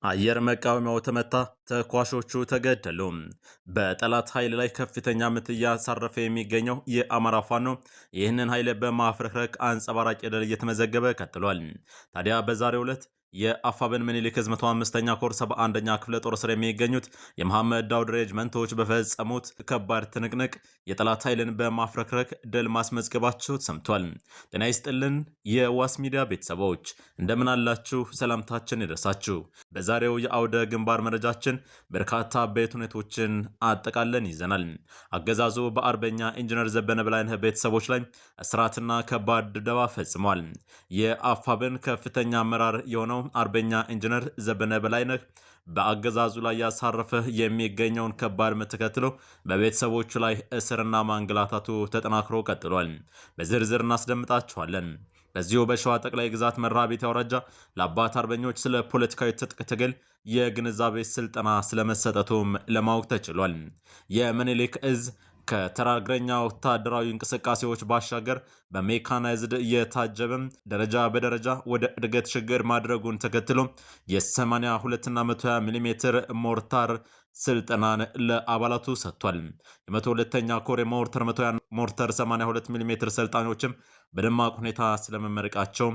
አየር መቃወሚያው ተመታ፣ ተኳሾቹ ተገደሉ። በጠላት ኃይል ላይ ከፍተኛ ምት እያሳረፈ የሚገኘው የአማራ ፋኖ ይህንን ኃይል በማፍረክረክ አንጸባራቂ ድል እየተመዘገበ ቀጥሏል። ታዲያ በዛሬው ዕለት የአፋብን ምኒልክ ዕዝ 105ኛ ኮር 71ኛ ክፍለ ጦር ስር የሚገኙት የመሐመድ ዳውድ ሬጅመንቶች በፈጸሙት ከባድ ትንቅንቅ የጠላት ኃይልን በማፍረክረክ ድል ማስመዝገባቸው ተሰምቷል። ጤና ይስጥልን የዋስ ሚዲያ ቤተሰቦች እንደምን አላችሁ? ሰላምታችን ይድረሳችሁ። በዛሬው የአውደ ግንባር መረጃችን በርካታ አበይት ሁኔቶችን አጠቃለን ይዘናል። አገዛዙ በአርበኛ ኢንጂነር ዘበነ በላይነህ ቤተሰቦች ላይ እስራትና ከባድ ድብደባ ፈጽሟል። የአፋብን ከፍተኛ አመራር የሆነው አርበኛ ኢንጂነር ዘበነ በላይነህ በአገዛዙ ላይ ያሳረፈ የሚገኘውን ከባድ ምት ተከትሎ በቤተሰቦቹ ላይ እስርና ማንገላታቱ ተጠናክሮ ቀጥሏል። በዝርዝር እናስደምጣችኋለን። በዚሁ በሸዋ ጠቅላይ ግዛት መርሐቤቴ አውራጃ ለአባት አርበኞች ስለ ፖለቲካዊ ትጥቅ ትግል የግንዛቤ ስልጠና ስለመሰጠቱም ለማወቅ ተችሏል። የምኒልክ ዕዝ ከተራ እግረኛ ወታደራዊ እንቅስቃሴዎች ባሻገር በሜካናይዝድ የታጀበም ደረጃ በደረጃ ወደ እድገት ሽግግር ማድረጉን ተከትሎ የ82 እና 120 ሚሜ ሞርታር ስልጠናን ለአባላቱ ሰጥቷል። የ102ኛ ኮር የሞርተር 120 ሞርተር 82 ሚሜ ሰልጣኞችም በደማቅ ሁኔታ ስለመመረቃቸው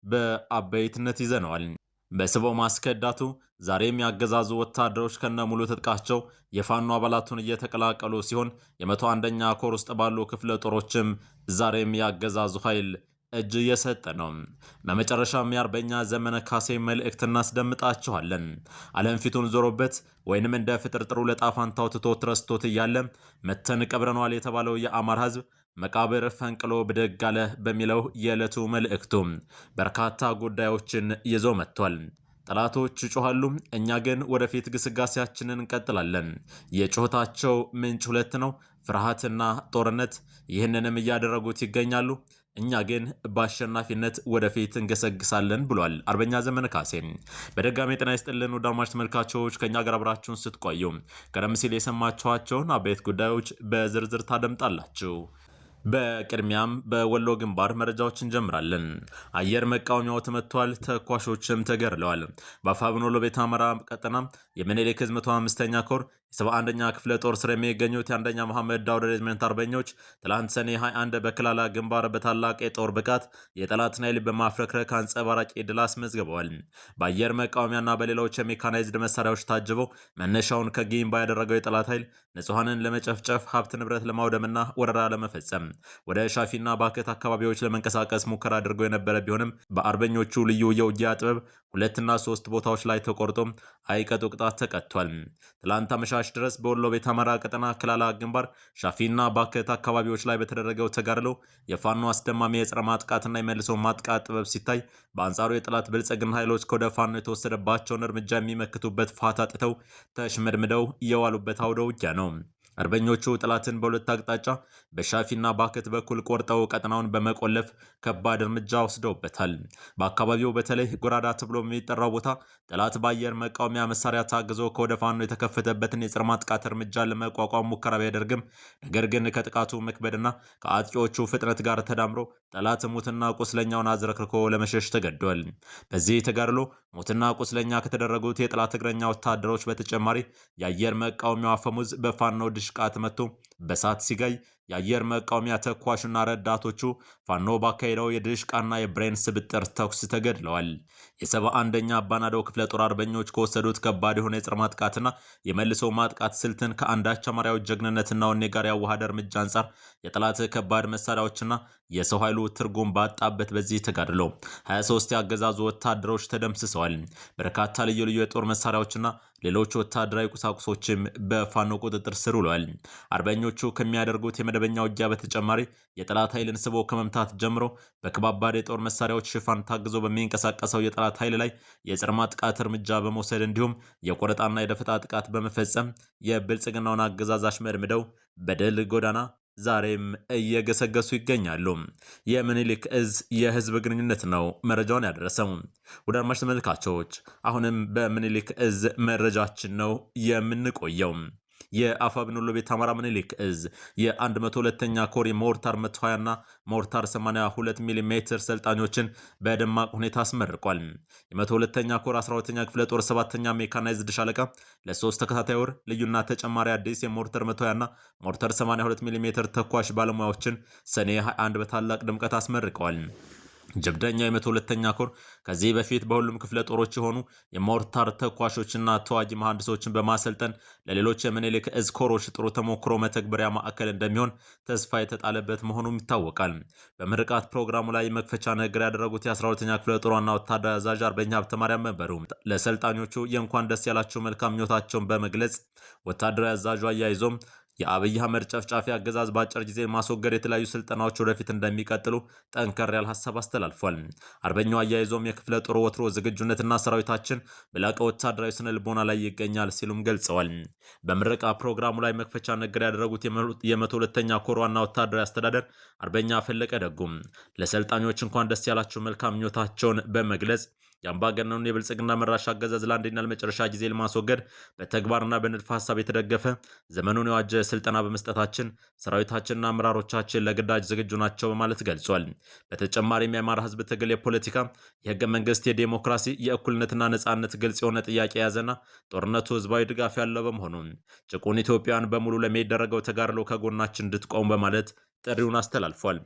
በአበይትነት ይዘነዋል። በስቦ ማስከዳቱ ዛሬም ያገዛዙ ወታደሮች ከነ ሙሉ ትጥቃቸው የፋኖ አባላቱን እየተቀላቀሉ ሲሆን የ101ኛ ኮር ውስጥ ባሉ ክፍለ ጦሮችም ዛሬም ያገዛዙ ኃይል እጅ እየሰጠ ነው። በመጨረሻም የአርበኛ ዘመነ ካሴ መልእክት እናስደምጣችኋለን። ዓለም ፊቱን ዞሮበት ወይንም እንደ ፍጥርጥሩ ለጣፋንታው ትቶት ረስቶት እያለ መተን ቀብረኗል የተባለው የአማራ ሕዝብ መቃብር ፈንቅሎ ብድግ አለ በሚለው የዕለቱ መልእክቱ በርካታ ጉዳዮችን ይዞ መጥቷል። ጠላቶች ይጮኻሉ፣ እኛ ግን ወደፊት ግስጋሴያችንን እንቀጥላለን። የጩኸታቸው ምንጭ ሁለት ነው፣ ፍርሃትና ጦርነት። ይህንንም እያደረጉት ይገኛሉ። እኛ ግን በአሸናፊነት ወደፊት እንገሰግሳለን ብሏል አርበኛ ዘመነ ካሴ። በድጋሚ ጤና ይስጥልን ውድ አድማጭ ተመልካቾች፣ ከእኛ ጋር አብራችሁን ስትቆዩ ቀደም ሲል የሰማችኋቸውን አበይት ጉዳዮች በዝርዝር ታደምጣላችሁ። በቅድሚያም በወሎ ግንባር መረጃዎች እንጀምራለን። አየር መቃወሚያው ተመቷል፣ ተኳሾችም ተገድለዋል። በአፋብን ወሎ ቤተ አማራ ቀጠና የምኒልክ ዕዝ 105ኛ ኮር የ71ኛ ክፍለ ጦር ስር የሚገኙት የአንደኛ መሐመድ ዳውድ ሬጅመንት አርበኞች ትላንት ሰኔ 21 በክላላ ግንባር በታላቅ የጦር ብቃት የጠላትን ኃይል በማፍረክረክ አንጸባራቂ ድል አስመዝግበዋል። በአየር መቃወሚያና በሌሎች የሜካናይዝድ መሳሪያዎች ታጅበው መነሻውን ከጊምባ ያደረገው የጠላት ኃይል ንጹሐንን ለመጨፍጨፍ ሀብት ንብረት ለማውደምና ወረራ ለመፈጸም ወደ ሻፊና ባከት አካባቢዎች ለመንቀሳቀስ ሙከራ አድርገው የነበረ ቢሆንም በአርበኞቹ ልዩ የውጊያ ጥበብ 2 እና 3 ቦታዎች ላይ ተቆርጦ አይቀጡ ቅጣት ተቀጥቷል። ትላንት አመሻሽ ድረስ በወሎ ቤተ አማራ ቀጠና ክላላ ግንባር ሻፊና ባከት አካባቢዎች ላይ በተደረገው ተጋድሎ የፋኖ አስደማሚ የጸረ ማጥቃትና የመልሶ ማጥቃት ጥበብ ሲታይ፣ በአንጻሩ የጠላት ብልጽግና ኃይሎች ከወደ ፋኖ የተወሰደባቸውን እርምጃ የሚመክቱበት ፋታ ጥተው ተሽመድምደው የዋሉበት አውደ ውጊያ ነው። አርበኞቹ ጠላትን በሁለት አቅጣጫ በሻፊና ባከት በኩል ቆርጠው ቀጠናውን በመቆለፍ ከባድ እርምጃ ወስደውበታል። በአካባቢው በተለይ ጎራዳ ተብሎ የሚጠራው ቦታ ጠላት በአየር መቃወሚያ መሳሪያ ታግዞ ከወደ ፋኖ የተከፈተበትን የጸረ ማጥቃት እርምጃ ለመቋቋም ሙከራ ቢያደርግም ነገር ግን ከጥቃቱ መክበድና ከአጥቂዎቹ ፍጥነት ጋር ተዳምሮ ጠላት ሙትና ቁስለኛውን አዝረክርኮ ለመሸሽ ተገዷል። በዚህ ተጋድሎ ሙትና ቁስለኛ ከተደረጉት የጠላት እግረኛ ወታደሮች በተጨማሪ የአየር መቃወሚያው አፈሙዝ በፋኖ ድሽቃ ተመቶ በሳት ሲጋይ የአየር መቃወሚያ ተኳሽና ረዳቶቹ ፋኖ ባካሄደው የድሽቃና የብሬን ስብጥር ተኩስ ተገድለዋል። የ71ኛ አባናደው ክፍለ ጦር አርበኞች ከወሰዱት ከባድ የሆነ የጸረ ማጥቃትና የመልሶ ማጥቃት ስልትን ከአንዳች አማራዊ ጀግንነትና ወኔ ጋር ያዋሃደ እርምጃ አንጻር የጠላት ከባድ መሳሪያዎችና የሰው ኃይሉ ትርጉም ባጣበት በዚህ ተጋድሎ 23 ያገዛዙ ወታደሮች ተደምስሰዋል። በርካታ ልዩ ልዩ የጦር መሳሪያዎችና ሌሎች ወታደራዊ ቁሳቁሶችም በፋኖ ቁጥጥር ስር ውለዋል። አርበኞቹ ከሚያደርጉት የመደበኛ ውጊያ በተጨማሪ የጠላት ኃይልን ስቦ ከመምታት ጀምሮ በከባባድ የጦር መሳሪያዎች ሽፋን ታግዞ በሚንቀሳቀሰው የጠላት ኃይል ላይ የጸረ ማጥቃት እርምጃ በመውሰድ እንዲሁም የቆረጣና የደፈጣ ጥቃት በመፈጸም የብልጽግናውን አገዛዝ አሽመድምደው በድል ጎዳና ዛሬም እየገሰገሱ ይገኛሉ። የምኒልክ ዕዝ የህዝብ ግንኙነት ነው መረጃውን ያደረሰው። ወደ አድማጭ ተመልካቾች አሁንም በምኒልክ ዕዝ መረጃችን ነው የምንቆየው። የአፋብኃ ወሎ ቤት አማራ ምኒልክ እዝ የ102ኛ ኮር ሞርታር 120 እና ሞርታር 82 ሚሜ ሰልጣኞችን በደማቅ ሁኔታ አስመርቋል። የ102ኛ ኮር 12ኛ ክፍለ ጦር 7ኛ ሜካናይዝድ ሻለቃ ለ3 ተከታታይ ወር ልዩና ተጨማሪ አዲስ የሞርተር 120 እና ሞርተር 82 ሚሜ ተኳሽ ባለሙያዎችን ሰኔ 21 በታላቅ ድምቀት አስመርቀዋል። ጀብደኛው የ102ኛ ኮር ከዚህ በፊት በሁሉም ክፍለ ጦሮች የሆኑ የሞርታር ተኳሾችና ተዋጊ መሐንዲሶችን በማሰልጠን ለሌሎች የምኒልክ እዝ ኮሮች ጥሩ ተሞክሮ መተግበሪያ ማዕከል እንደሚሆን ተስፋ የተጣለበት መሆኑም ይታወቃል። በምርቃት ፕሮግራሙ ላይ መክፈቻ ንግግር ያደረጉት የ12ኛ ክፍለ ጦር ዋና ወታደራዊ አዛዥ አርበኛ ሀብተማርያም ነበሩ። ለሰልጣኞቹ የእንኳን ደስ ያላቸው መልካም ምኞታቸውን በመግለጽ ወታደራዊ አዛዡ አያይዞም የአብይ አህመድ ጨፍጫፊ አገዛዝ በአጭር ጊዜ ማስወገድ የተለያዩ ስልጠናዎች ወደፊት እንደሚቀጥሉ ጠንከር ያለ ሀሳብ አስተላልፏል። አርበኛው አያይዞም የክፍለ ጦር ወትሮ ዝግጁነትና ሰራዊታችን በላቀ ወታደራዊ ስነ ልቦና ላይ ይገኛል ሲሉም ገልጸዋል። በምረቃ ፕሮግራሙ ላይ መክፈቻ ንግግር ያደረጉት የ102ኛ ኮር ዋና ወታደራዊ አስተዳደር አርበኛ ፈለቀ ደጉም ለሰልጣኞች እንኳን ደስ ያላቸው መልካም ምኞታቸውን በመግለጽ የአምባገነኑን የብልጽግና መራሽ አገዛዝ ለአንዴና ለመጨረሻ ጊዜ ለማስወገድ በተግባርና በንድፈ ሀሳብ የተደገፈ ዘመኑን የዋጀ ስልጠና በመስጠታችን ሰራዊታችንና አመራሮቻችን ለግዳጅ ዝግጁ ናቸው በማለት ገልጿል። በተጨማሪም የአማራ ህዝብ ትግል የፖለቲካ፣ የህገ መንግስት፣ የዴሞክራሲ፣ የእኩልነትና ነጻነት ግልጽ የሆነ ጥያቄ የያዘና ጦርነቱ ህዝባዊ ድጋፍ ያለው በመሆኑ ጭቁን ኢትዮጵያን በሙሉ ለሚደረገው ተጋድሎ ከጎናችን እንድትቆሙ በማለት ጥሪውን አስተላልፏል።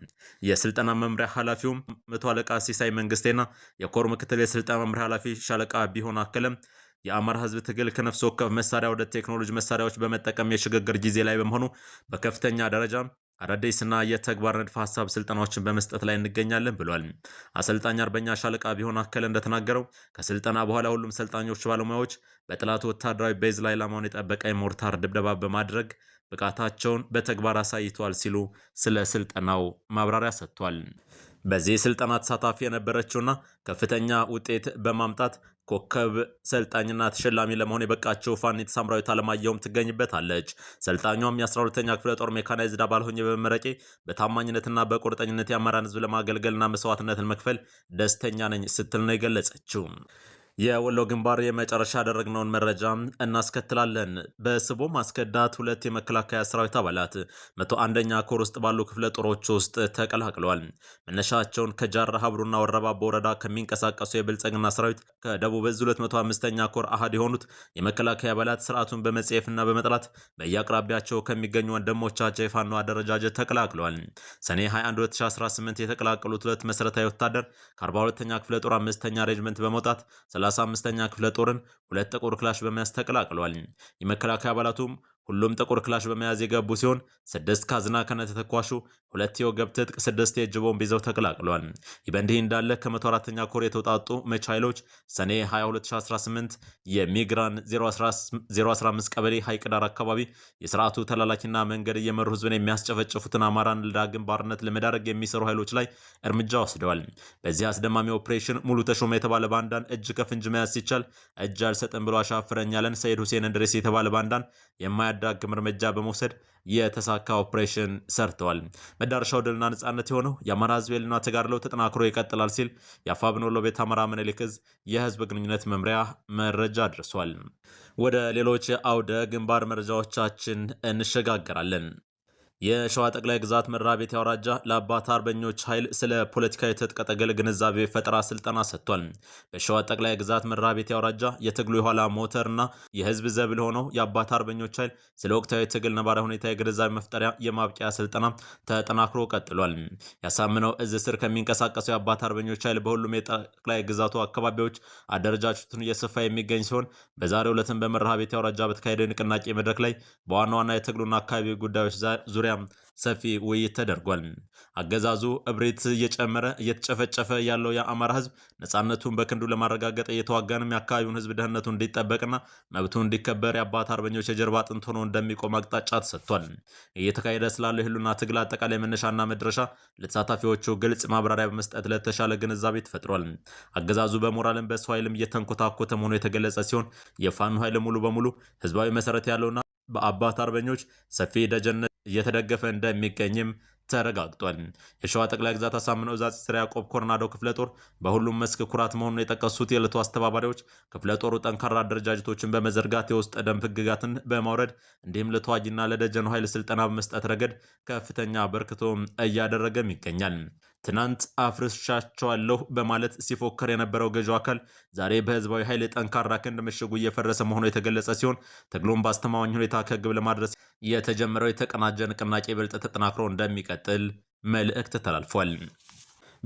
የስልጠና መምሪያ ኃላፊውም መቶ አለቃ ሲሳይ መንግስቴና የኮር ምክትል የስልጠና መምሪያ ኃላፊ ሻለቃ ቢሆን አከለም የአማራ ህዝብ ትግል ከነፍስ ወከፍ መሳሪያ ወደ ቴክኖሎጂ መሳሪያዎች በመጠቀም የሽግግር ጊዜ ላይ በመሆኑ በከፍተኛ ደረጃ አዳዲስና የተግባር ንድፈ ሀሳብ ስልጠናዎችን በመስጠት ላይ እንገኛለን ብሏል። አሰልጣኝ አርበኛ ሻለቃ ቢሆን አከለ እንደተናገረው ከስልጠና በኋላ ሁሉም ሰልጣኞች ባለሙያዎች በጠላቱ ወታደራዊ ቤዝ ላይ ዓላማውን የጠበቀ የሞርታር ድብደባ በማድረግ ብቃታቸውን በተግባር አሳይተዋል ሲሉ ስለ ስልጠናው ማብራሪያ ሰጥቷል። በዚህ ስልጠና ተሳታፊ የነበረችውና ከፍተኛ ውጤት በማምጣት ኮከብ ሰልጣኝና ተሸላሚ ለመሆን የበቃቸው ፋኒት ሳምራዊት አለማየሁም ትገኝበታለች። ሰልጣኛውም የ12ኛ ክፍለ ጦር ሜካናይዝድ አባል ሆኜ በመመረቄ በታማኝነትና በቁርጠኝነት የአማራን ህዝብ ለማገልገልና መስዋዕትነትን መክፈል ደስተኛ ነኝ ስትል ነው የገለጸችው። የወሎ ግንባር የመጨረሻ ያደረግነውን መረጃ እናስከትላለን። በስቦ ማስከዳት ሁለት የመከላከያ ሰራዊት አባላት 101ኛ ኮር ውስጥ ባሉ ክፍለ ጦሮች ውስጥ ተቀላቅለዋል። መነሻቸውን ከጃራ ሀብሩና ወረባቦ ወረዳ ከሚንቀሳቀሱ የብልጽግና ሰራዊት ከደቡብ እዝ 205ኛ ኮር አሃድ የሆኑት የመከላከያ አባላት ስርዓቱን በመጸየፍና በመጥላት በየአቅራቢያቸው ከሚገኙ ወንድሞቻቸው የፋኖ አደረጃጀት ተቀላቅለዋል። ሰኔ 21 2018 የተቀላቀሉት ሁለት መሰረታዊ ወታደር ከ42ኛ ክፍለ ጦር 5ኛ ሬጅመንት በመውጣት 35ኛ ክፍለ ጦርን ሁለት ጥቁር ክላሽ በመያዝ ተቀላቅሏል። የመከላከያ አባላቱም ሁሉም ጥቁር ክላሽ በመያዝ የገቡ ሲሆን 6 ካዝና ከነተተኳሹ 2 የወገብ ትጥቅ 6 የእጅ ቦምብ ይዘው ተቀላቅለዋል። ይህ በእንዲህ እንዳለ ከ104ኛ ኮር የተውጣጡ መች ኃይሎች ሰኔ 22 2018 የሚግራን 015 ቀበሌ ሐይቅ ዳር አካባቢ የስርዓቱ ተላላኪና መንገድ እየመሩ ህዝብን የሚያስጨፈጭፉትን አማራን ለዳግም ባርነት ለመዳረግ የሚሰሩ ኃይሎች ላይ እርምጃ ወስደዋል። በዚህ አስደማሚ ኦፕሬሽን ሙሉ ተሾመ የተባለ ባንዳን እጅ ከፍንጅ መያዝ ሲቻል እጅ አልሰጥም ብሎ አሻፍረኝ ያለን ሰይድ ሁሴን እንድሬስ የተባለ ባንዳን የማያዳግም እርምጃ በመውሰድ የተሳካ ኦፕሬሽን ሰርተዋል። መዳረሻው ድልና ነጻነት የሆነው የአማራ ህዝብ የልና ተጋድለው ተጠናክሮ ይቀጥላል ሲል የአፋብኃ ወሎ ቤት አማራ ምኒልክ እዝ የህዝብ ግንኙነት መምሪያ መረጃ አድርሷል። ወደ ሌሎች አውደ ግንባር መረጃዎቻችን እንሸጋገራለን። የሸዋ ጠቅላይ ግዛት መራቤቴ አውራጃ ለአባት አርበኞች ኃይል ስለ ፖለቲካዊ ትጥቅ ትግል ግንዛቤ ፈጠራ ስልጠና ሰጥቷል። በሸዋ ጠቅላይ ግዛት መራቤቴ አውራጃ የትግሉ የኋላ ሞተርና የህዝብ ዘብል ሆነው የአባት አርበኞች ኃይል ስለ ወቅታዊ ትግል ነባራዊ ሁኔታ የግንዛቤ መፍጠሪያ የማብቂያ ስልጠና ተጠናክሮ ቀጥሏል። ያሳምነው እዝ ስር ከሚንቀሳቀሱ የአባት አርበኞች ኃይል በሁሉም የጠቅላይ ግዛቱ አካባቢዎች አደረጃጀቱን እየሰፋ የሚገኝ ሲሆን በዛሬው ዕለትም በመራቤቴ አውራጃ በተካሄደ ንቅናቄ መድረክ ላይ በዋና ዋና የትግሉና አካባቢ ጉዳዮች ዙሪያ ሰፊ ውይይት ተደርጓል። አገዛዙ እብሪት እየጨመረ እየተጨፈጨፈ ያለው የአማራ ህዝብ ነጻነቱን በክንዱ ለማረጋገጥ እየተዋጋንም የአካባቢውን ህዝብ ደህንነቱ እንዲጠበቅና መብቱ እንዲከበር የአባት አርበኞች የጀርባ አጥንት ሆኖ እንደሚቆም አቅጣጫ ተሰጥቷል። እየተካሄደ ስላለው የህሉና ትግል አጠቃላይ መነሻና መድረሻ ለተሳታፊዎቹ ግልጽ ማብራሪያ በመስጠት ለተሻለ ግንዛቤ ተፈጥሯል። አገዛዙ በሞራልም በሰው ኃይልም እየተንኮታኮተ መሆኑ የተገለጸ ሲሆን የፋኖ ኃይል ሙሉ በሙሉ ህዝባዊ መሰረት ያለውና በአባት አርበኞች ሰፊ ደጀነት እየተደገፈ እንደሚገኝም ተረጋግጧል። የሸዋ ጠቅላይ ግዛት አሳምነው እዝ አፄ ዘርዓ ያዕቆብ ኮርናዶ ክፍለ ጦር በሁሉም መስክ ኩራት መሆኑን የጠቀሱት የዕለቱ አስተባባሪዎች ክፍለ ጦሩ ጠንካራ አደረጃጀቶችን በመዘርጋት የውስጥ ደንብ ህግጋትን በማውረድ እንዲሁም ለተዋጊና ለደጀኑ ኃይል ስልጠና በመስጠት ረገድ ከፍተኛ አበርክቶ እያደረገም ይገኛል። ትናንት አፍርሻቸዋለሁ በማለት ሲፎከር የነበረው ገዢው አካል ዛሬ በህዝባዊ ኃይል ጠንካራ ክንድ ምሽጉ እየፈረሰ መሆኑ የተገለጸ ሲሆን ትግሉም በአስተማማኝ ሁኔታ ከግብ ለማድረስ የተጀመረው የተቀናጀ ንቅናቄ ይበልጥ ተጠናክሮ እንደሚቀጥል መልእክት ተላልፏል።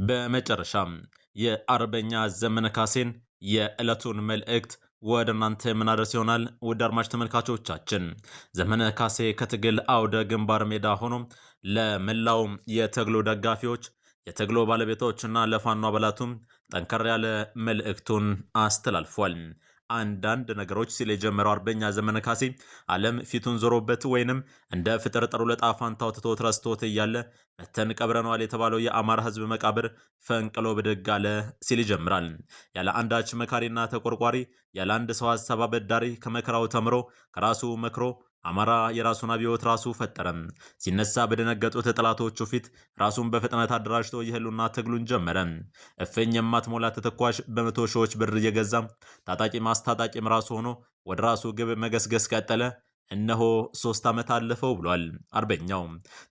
በመጨረሻም የአርበኛ ዘመነ ካሴን የዕለቱን መልእክት ወደ እናንተ የምናደርስ ይሆናል። ውድ አድማጭ ተመልካቾቻችን ዘመነ ካሴ ከትግል አውደ ግንባር ሜዳ ሆኖ ለመላው የትግሉ ደጋፊዎች የትግሉ ባለቤቶችና ለፋኖ አባላቱም ጠንከር ያለ መልእክቱን አስተላልፏል። አንዳንድ ነገሮች ሲል የጀመረው አርበኛ ዘመነ ካሴ ዓለም ፊቱን ዞሮበት ወይንም እንደ ፍጥርጥሩ ለጣፋንታው ትቶት ረስቶት እያለ መተን ቀብረነዋል የተባለው የአማራ ሕዝብ መቃብር ፈንቅሎ ብድግ አለ ሲል ይጀምራል። ያለ አንዳች መካሪና ተቆርቋሪ ያለ አንድ ሰው ሀሳብ አበዳሪ ከመከራው ተምሮ ከራሱ መክሮ አማራ የራሱን አብዮት ራሱ ፈጠረም። ሲነሳ በደነገጡት ጠላቶቹ ፊት ራሱን በፍጥነት አደራጅቶ የህሉና ትግሉን ጀመረ። እፍኝ የማትሞላ ተተኳሽ በመቶ ሺዎች ብር እየገዛ ታጣቂ ማስታጣቂም ራሱ ሆኖ ወደ ራሱ ግብ መገስገስ ቀጠለ። እነሆ 3 ዓመት አለፈው ብሏል። አርበኛው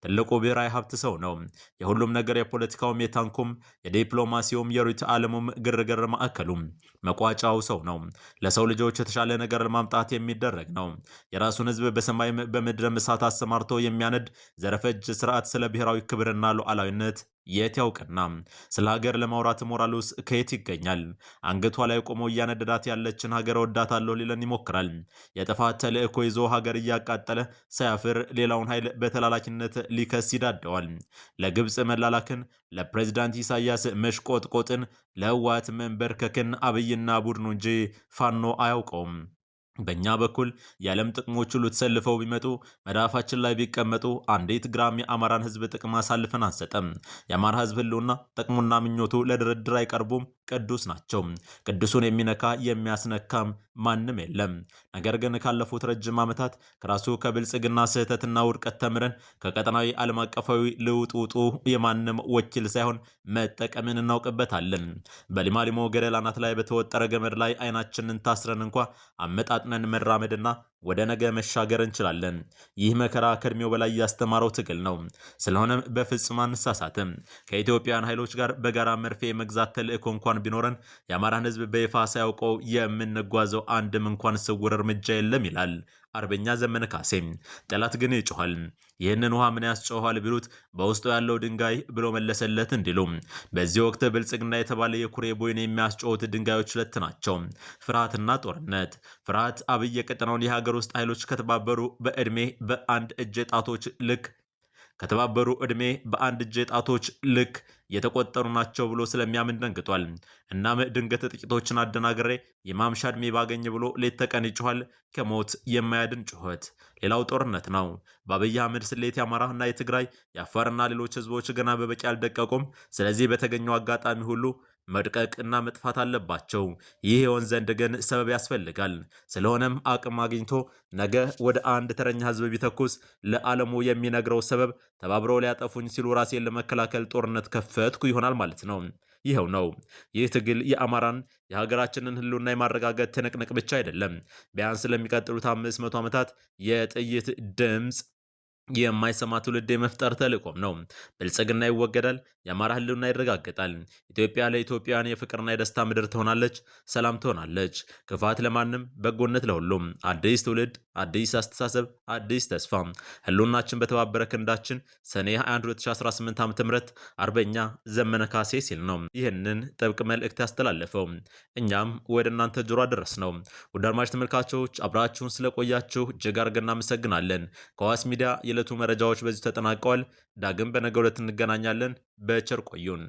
ትልቁ ብሔራዊ ሀብት ሰው ነው። የሁሉም ነገር የፖለቲካውም፣ የታንኩም፣ የዲፕሎማሲውም፣ የሩት ዓለሙም ግርግር ማዕከሉም መቋጫው ሰው ነው። ለሰው ልጆች የተሻለ ነገር ለማምጣት የሚደረግ ነው። የራሱን ህዝብ በሰማይም በምድርም እሳት አሰማርቶ የሚያነድ ዘረፈጅ ስርዓት ስለ ብሔራዊ ክብርና ሉዓላዊነት የት ያውቅና ስለ ሀገር ለማውራት ሞራሉስ ከየት ይገኛል? አንገቷ ላይ ቆሞ እያነደዳት ያለችን ሀገር ወዳታለሁ ሊለን ይሞክራል። የጥፋት ተልእኮ ይዞ ሀገር እያቃጠለ ሳያፍር ሌላውን ኃይል በተላላኪነት ሊከስ ይዳደዋል። ለግብፅ መላላክን፣ ለፕሬዝዳንት ኢሳያስ መሽቆጥቆጥን፣ ለህወሓት መንበርከክን አብይና ቡድኑ እንጂ ፋኖ አያውቀውም። በእኛ በኩል የዓለም ጥቅሞች ሁሉ ተሰልፈው ቢመጡ መዳፋችን ላይ ቢቀመጡ አንዲት ግራም የአማራን ህዝብ ጥቅም አሳልፈን አንሰጥም። የአማራ ህዝብ ህልውና ጥቅሙና ምኞቱ ለድርድር አይቀርቡም። ቅዱስ ናቸው። ቅዱሱን የሚነካ የሚያስነካም ማንም የለም። ነገር ግን ካለፉት ረጅም ዓመታት ከራሱ ከብልጽግና ስህተትና ውድቀት ተምረን ከቀጠናዊ ዓለም አቀፋዊ ልውጡጡ የማንም ወኪል ሳይሆን መጠቀምን እናውቅበታለን። በሊማሊሞ ገደል አናት ላይ በተወጠረ ገመድ ላይ አይናችንን ታስረን እንኳ አመጣጥነን መራመድና ወደ ነገ መሻገር እንችላለን። ይህ መከራ ከእድሜው በላይ ያስተማረው ትግል ነው። ስለሆነም በፍጹም አንሳሳትም። ከኢትዮጵያን ኃይሎች ጋር በጋራ መርፌ መግዛት ተልእኮ እንኳን ቢኖረን የአማራን ህዝብ በይፋ ሳያውቀው የምንጓዘው አንድም እንኳን ስውር እርምጃ የለም ይላል አርበኛ ዘመነ ካሴ። ጠላት ግን ይጮኋል። ይህንን ውሃ ምን ያስጨዋል ቢሉት በውስጡ ያለው ድንጋይ ብሎ መለሰለት እንዲሉ በዚህ ወቅት ብልጽግና የተባለ የኩሬ ቦይን የሚያስጨውት ድንጋዮች ሁለት ናቸው፣ ፍርሃትና ጦርነት። ፍርሃት አብይ የቀጠናውን የሀገር ውስጥ ኃይሎች ከተባበሩ በዕድሜ በአንድ እጅ ጣቶች ልክ ከተባበሩ ዕድሜ በአንድ እጅ ጣቶች ልክ የተቆጠሩ ናቸው ብሎ ስለሚያምን ደንግጧል። እናም ድንገት ጥቂቶችን አደናግሬ የማምሻ ዕድሜ ባገኝ ብሎ ሌት ተቀን ይጮኋል። ከሞት የማያድን ጩኸት። ሌላው ጦርነት ነው። በአብይ አህመድ ስሌት የአማራና የትግራይ የአፋርና ሌሎች ህዝቦች ገና በበቂ አልደቀቁም። ስለዚህ በተገኘው አጋጣሚ ሁሉ መድቀቅና መጥፋት አለባቸው። ይህ የሆን ዘንድ ግን ሰበብ ያስፈልጋል። ስለሆነም አቅም አግኝቶ ነገ ወደ አንድ ተረኛ ህዝብ ቢተኩስ ለዓለሙ የሚነግረው ሰበብ ተባብረው ሊያጠፉኝ ሲሉ ራሴን ለመከላከል ጦርነት ከፈትኩ ይሆናል ማለት ነው። ይኸው ነው። ይህ ትግል የአማራን የሀገራችንን ህልውና የማረጋገጥ ትንቅንቅ ብቻ አይደለም። ቢያንስ ለሚቀጥሉት 500 ዓመታት የጥይት ድምፅ የማይሰማ ትውልድ የመፍጠር ተልእኮም ነው። ብልጽግና ይወገዳል። የአማራ ህልውና ይረጋገጣል። ኢትዮጵያ ለኢትዮጵያውያን የፍቅርና የደስታ ምድር ትሆናለች። ሰላም ትሆናለች። ክፋት ለማንም፣ በጎነት ለሁሉም። አዲስ ትውልድ፣ አዲስ አስተሳሰብ፣ አዲስ ተስፋ። ህልውናችን በተባበረ ክንዳችን። ሰኔ 21 2018 ዓ.ም አርበኛ ዘመነ ካሴ ሲል ነው ይህንን ጥብቅ መልእክት ያስተላለፈው። እኛም ወደ እናንተ ጆሮ አደረስ ነው። ውድ አድማጭ ተመልካቾች አብራችሁን ስለቆያችሁ እጅግ አድርገን እናመሰግናለን። ከዋስ ሚዲያ የዕለቱ መረጃዎች በዚሁ ተጠናቀዋል። ዳግም በነገው ዕለት እንገናኛለን። በቸር ቆዩን።